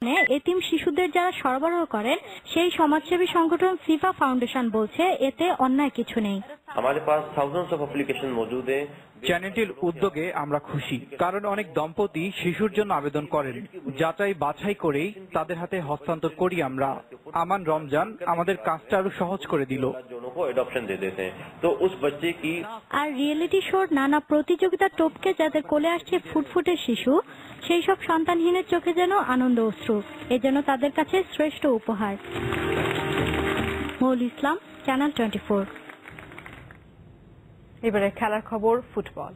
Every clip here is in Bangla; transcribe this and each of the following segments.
এতিম শিশুদের যারা সরবরাহ করেন সেই সমাজসেবী সংগঠন ফিফা ফাউন্ডেশন বলছে এতে অন্যায় কিছু নেই। हमारे पास थाउजेंड्स ऑफ एप्लीकेशन मौजूद हैं। চ্যানেলটির উদ্যোগে আমরা খুশি, কারণ অনেক দম্পতি শিশুর জন্য আবেদন করেন। যাচাই বাছাই করেই তাদের হাতে হস্তান্তর করি আমরা। আমান রমজান আমাদের কাজটা আরো সহজ করে দিল। আর রিয়েলিটি শোর নানা প্রতিযোগিতা টপকে যাদের কোলে আসছে ফুটফুটে শিশু, সেই সব সন্তানহীনের চোখে যেন আনন্দ অশ্রু, এ যেন তাদের কাছে শ্রেষ্ঠ উপহার। মৌল ইসলাম, চ্যানেল 24। এবারে খেলার খবর, ফুটবল।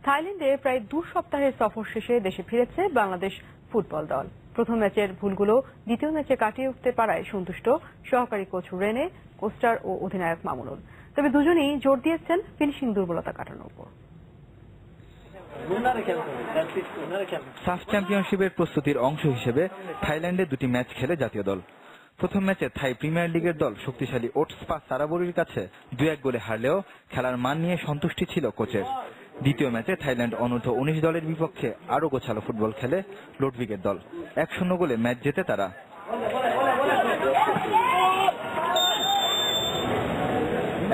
থাইল্যান্ডে প্রায় 2 সপ্তাহের সফর শেষে দেশে ফিরেছে বাংলাদেশ ফুটবল দল। প্রথম ম্যাচের ভুলগুলো দ্বিতীয় ম্যাচে কাটিয়ে উঠতে পারায় সন্তুষ্ট সহকারী কোচ রেনে কোস্টার ও অধিনায়ক মামুনুল। তবে দুজনেই জোর দিয়েছেন ফিনিশিং দুর্বলতা কাটানোর উপর। সাফ চ্যাম্পিয়নশিপের প্রস্তুতির অংশ হিসেবে থাইল্যান্ডে 2টি ম্যাচ খেলে জাতীয় দল। প্রথম ম্যাচে থাই প্রিমিয়ার লিগের দল শক্তিশালী ওটস্পা সারাবরির কাছে 2-1 গোলে হারলেও খেলার মান নিয়ে সন্তুষ্টি ছিল কোচের। দ্বিতীয় ম্যাচে থাইল্যান্ড অনূর্ধ্ব 19 দলের বিপক্ষে আরো গোছালো ফুটবল খেলে লোডভিগের দল। 1-0 গোলে ম্যাচ জেতে তারা।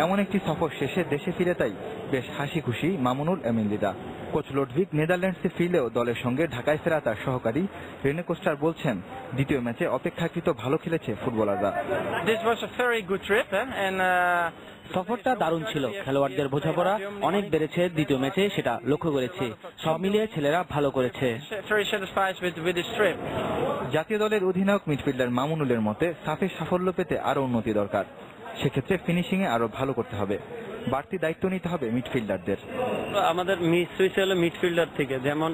এমন একটি সফর শেষে দেশে ফিরে তাই বেশ হাসি খুশি মামুনুল এমিনলিদা। কোচ লোডভিগ নেদারল্যান্ডসে ফিরলেও দলের সঙ্গে ঢাকায় ফেরা তার সহকারী রেনে কোস্টার বলছেন, দ্বিতীয় ম্যাচে অপেক্ষাকৃত ভালো খেলেছে ফুটবলাররা। সফরটা দারুণ ছিল, খেলোয়াড়দের বোঝাপড়া অনেক বেড়েছে দ্বিতীয় ম্যাচে, সেটা লক্ষ্য করেছি। সব মিলিয়ে ছেলেরা ভালো করেছে। জাতীয় দলের অধিনায়ক মিডফিল্ডার মামুনুলের মতে সাফে সাফল্য পেতে আরো উন্নতি দরকার। সেক্ষেত্রে ফিনিশিং এ আরো ভালো করতে হবে, বাড়তি দায়িত্ব নিতে হবে মিডফিল্ডারদের। আমাদের মিস হয়েছে হলো মিডফিল্ডার থেকে, যেমন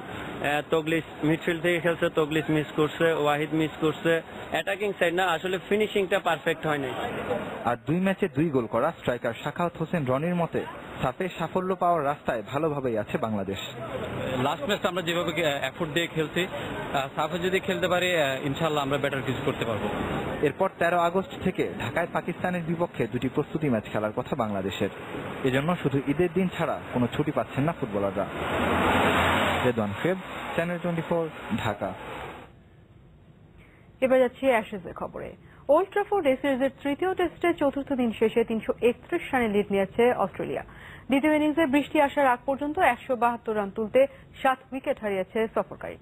তগলিস মিডফিল্ড থেকে খেলছে, তগলিস মিস করছে, ওয়াহিদ মিস করছে। অ্যাটাকিং সাইড না, আসলে ফিনিশিংটা পারফেক্ট হয় নাই। আর 2 ম্যাচে 2 গোল করা স্ট্রাইকার শাখাওয়াত হোসেন রনির মতে সাফে সাফল্য পাওয়ার রাস্তায় ভালোভাবেই আছে বাংলাদেশ। লাস্ট ম্যাচটা আমরা যেভাবে এফোর্ট দিয়ে খেলছি, সাফে যদি খেলতে পারি ইনশাআল্লাহ আমরা বেটার কিছু করতে পারবো। এরপর 13 আগস্ট থেকে ঢাকায় পাকিস্তানের বিপক্ষে 2টি প্রস্তুতি ম্যাচ খেলার কথা বাংলাদেশের। এজন্য শুধু ঈদের দিন ছাড়া কোনো ছুটি পাচ্ছেন না ফুটবলাররা। Redwan Feb, channel 24, Dhaka. এবার যাচ্ছি অ্যাশেজের খবরে। ওল্ড ট্রাফোর্ডে সিরিজের তৃতীয় টেস্টে চতুর্থ দিন শেষে 331 রানে লিড নিয়েছে অস্ট্রেলিয়া। দ্বিতীয় ইনিংসে বৃষ্টি আসার আগ পর্যন্ত 172 রান তুলতে 7 উইকেট হারিয়েছে সফরকারী।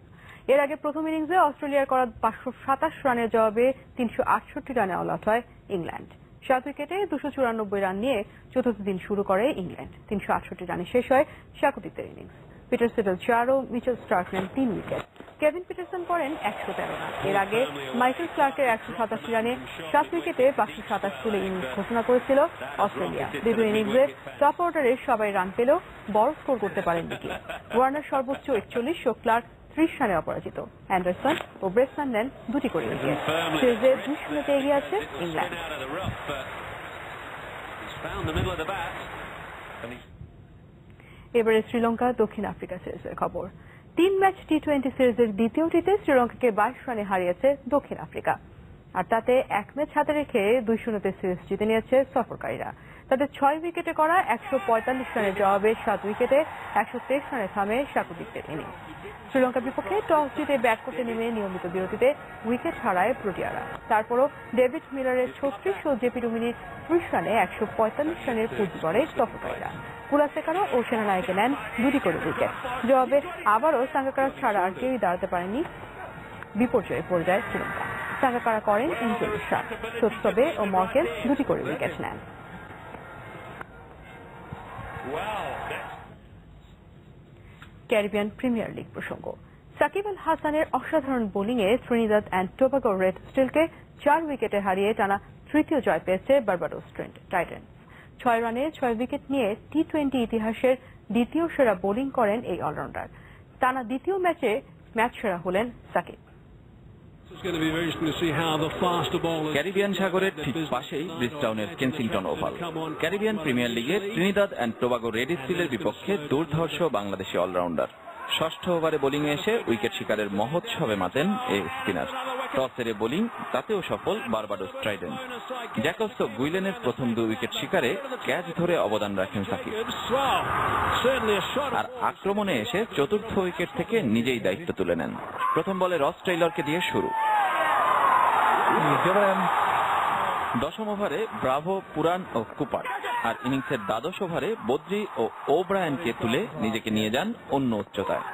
এর আগে প্রথম ইনিংসে অস্ট্রেলিয়ার করা 527 রানের জবাবে 368 রানে অল আউট হয় ইংল্যান্ড। 7 উইকেটে 294 রান নিয়ে চতুর্থ দিন শুরু করে ইংল্যান্ড। 368 রানে শেষ হয় স্বাগতিকদের ইনিংস। পিটার সিডল 4 ও মিচেল স্টার্ক নেন 3 উইকেট। কেভিন পিটারসন করেন 113 রান। এর আগে মাইকেল ক্লার্কের 187 রানে 7 উইকেটে 527 তুলে ইনিংস ঘোষণা করেছিল অস্ট্রেলিয়া। দ্বিতীয় ইনিংসে টপ অর্ডারে সবাই রান পেলেও বড় স্কোর করতে পারেননি কেউ। ওয়ার্নার সর্বোচ্চ 41 ও ক্লার্ক 30 রানে অপরাজিত। অ্যান্ডারসন ও ব্রেসম্যান নেন 2টি করে উইকেট। সিরিজে 2-0 এগিয়ে আছে ইংল্যান্ড। এবারে শ্রীলঙ্কা দক্ষিণ আফ্রিকা সিরিজের খবর। 3 ম্যাচ টি20 সিরিজের দ্বিতীয়টিতে শ্রীলঙ্কাকে 22 রানে হারিয়েছে দক্ষিণ আফ্রিকা। আর তাতে 1 ম্যাচ হাতে রেখে 2-0 সিরিজ জিতে নিয়েছে সফরকারীরা। তাদের 6 উইকেটে করা 145 রানের জবাবে 7 উইকেটে 123 রানে থামে স্বাগতিকদের ইনিংস। শ্রীলঙ্কার বিপক্ষে টস জিতে ব্যাট করতে নেমে নিয়মিত বিরতিতে উইকেট হারায় প্রোটিয়ারা। তারপরও ডেভিড মিলারের 36 ও জেপি ডুমিনির 30 রানে 145 রানের পুঁজি করে সফরকারীরা। কুলাসেকারো ও সেনানায়কে নেন 2টি করে উইকেট। জবাবে আবারও সাঙ্গাকারা ছাড়া আর কেউই দাঁড়াতে পারেনি, বিপর্যয়ে পড়ে যায় শ্রীলঙ্কা। সাঙ্গাকারা করেন 39 রান। সোৎসবে ও মর্কেল 2টি করে উইকেট নেন। ক্যারিবিয়ান প্রিমিয়ার লিগ প্রসঙ্গ। সাকিব আল হাসানের অসাধারণ বোলিংয়ে ত্রিনিদাদ অ্যান্ড টোবাগো রেড স্টিলকে 4 উইকেটে হারিয়ে টানা তৃতীয় জয় পেয়েছে বার্বাডোস টাইটান্স। 6 রানে 6 উইকেট নিয়ে টি20 ইতিহাসের দ্বিতীয় সেরা বোলিং করেন এই অলরাউন্ডার। টানা দ্বিতীয় ম্যাচে ম্যাচ সেরা হলেন সাকিব। ক্যারিবিয়ান সাগরের ঠিক পাশেই ব্রিজটাউনের কেনসিংটন ওভাল। ক্যারিবিয়ান প্রিমিয়ার লিগের ত্রিনিদাদ অ্যান্ড টোবাগো রেড স্টিলের বিপক্ষে দুর্ধর্ষ বাংলাদেশি অলরাউন্ডার। ষষ্ঠ ওভারে বোলিংয়ে এসে উইকেট শিকারের মহোৎসবে মাতেন এই স্পিনার। টস হেরে বোলিং, তাতেও সফল বার্বাডোস ট্রাইডেন্টস। জ্যাকবস গুইলেনের প্রথম 2 উইকেট শিকারে ক্যাচ ধরে অবদান রাখেন সাকিব। আর আক্রমণে এসে চতুর্থ উইকেট থেকে নিজেই দায়িত্ব তুলে নেন। প্রথম বলে রস টেইলরকে দিয়ে শুরু। দশম ওভারে ব্রাভো, পুরান ও কুপার, আর ইনিংসের দ্বাদশ ওভারে বদ্রি ও ওব্রায়ানকে তুলে নিজেকে নিয়ে যান অন্য উচ্চতায়।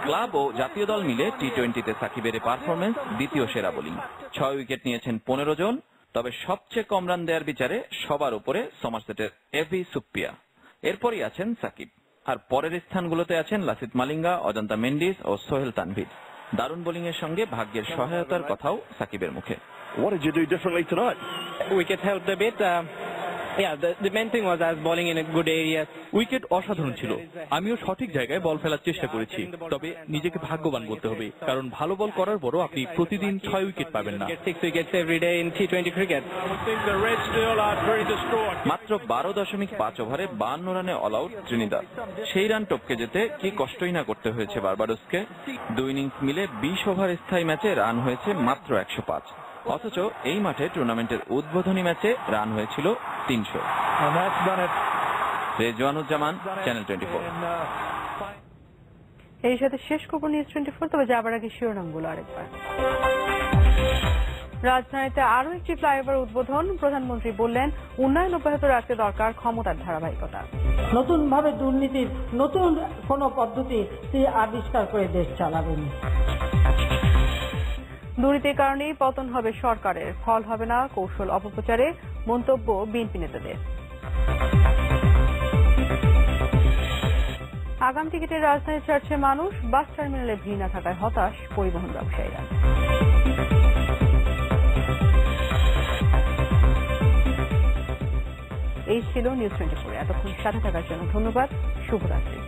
ক্লাব ও জাতীয় দল মিলে টি-20তে সাকিবের পারফরমেন্স দ্বিতীয় সেরা বোলিং। 6 উইকেট নিয়েছেন 15 জন, তবে সবচেয়ে কম রান দেওয়ার বিচারে সবার উপরে সমারসেটের এভি সুপ্পিয়া, এরপরই আছেন সাকিব, আর পরের স্থানগুলোতে আছেন লাসিথ মালিঙ্গা, অজন্তা মেন্ডিস ও সোহেল তানভীর। দারুণ বোলিং এর সঙ্গে ভাগ্যের সহায়তার কথাও সাকিবের মুখে। What did you do differently tonight? Wicket helped a bit. The main thing was I was bowling in a good area. Wicket অসাধারণ ছিল, আমিও সঠিক জায়গায় বল ফেলার চেষ্টা করেছি। তবে নিজেকে ভাগ্যবান বলতে হবে, কারণ ভালো বল করার পরও আপনি প্রতিদিন 6 উইকেট পাবেন না। Get 6 wickets every day in T20 cricket. মাত্র 12.5 ওভারে 52 রানে অল আউট ত্রিনিদাদ। সেই রান টপকে যেতে কি কষ্টই না করতে হয়েছে বার্বাডোসকে। 2 ইনিংস মিলে 20 ওভার স্থায়ী ম্যাচে রান হয়েছে মাত্র 105, অথচ এই মাঠে টুর্নামেন্টের উদ্বোধনী ম্যাচে রান হয়েছিল 300। রেজওয়ানুজ্জামান, চ্যানেল 24। এই সাথে শেষ খবর নিউজ 24। তবে যাবার আগে শিরোনামগুলো আরেকবার। রাজধানীতে আরো একটি ফ্লাইওভার উদ্বোধন। প্রধানমন্ত্রী বললেন, উন্নয়ন অব্যাহত রাখতে দরকার ক্ষমতার ধারাবাহিকতা। নতুন ভাবে দুর্নীতির নতুন কোন পদ্ধতি আবিষ্কার করে দেশ চালাবেন। দুর্নীতির কারণেই পতন হবে সরকারের, ফল হবে না কৌশল অপপ্রচারে, মন্তব্য বিএনপি নেতাদের। আগাম টিকিটের রাজধানী ছাড়ছে মানুষ, বাস টার্মিনালে ভিড় না থাকায় হতাশ পরিবহন ব্যবসায়ীরা। এই ছিল নিউজ 24। এতক্ষণ সাথে থাকার জন্য ধন্যবাদ। শুভরাত্রি।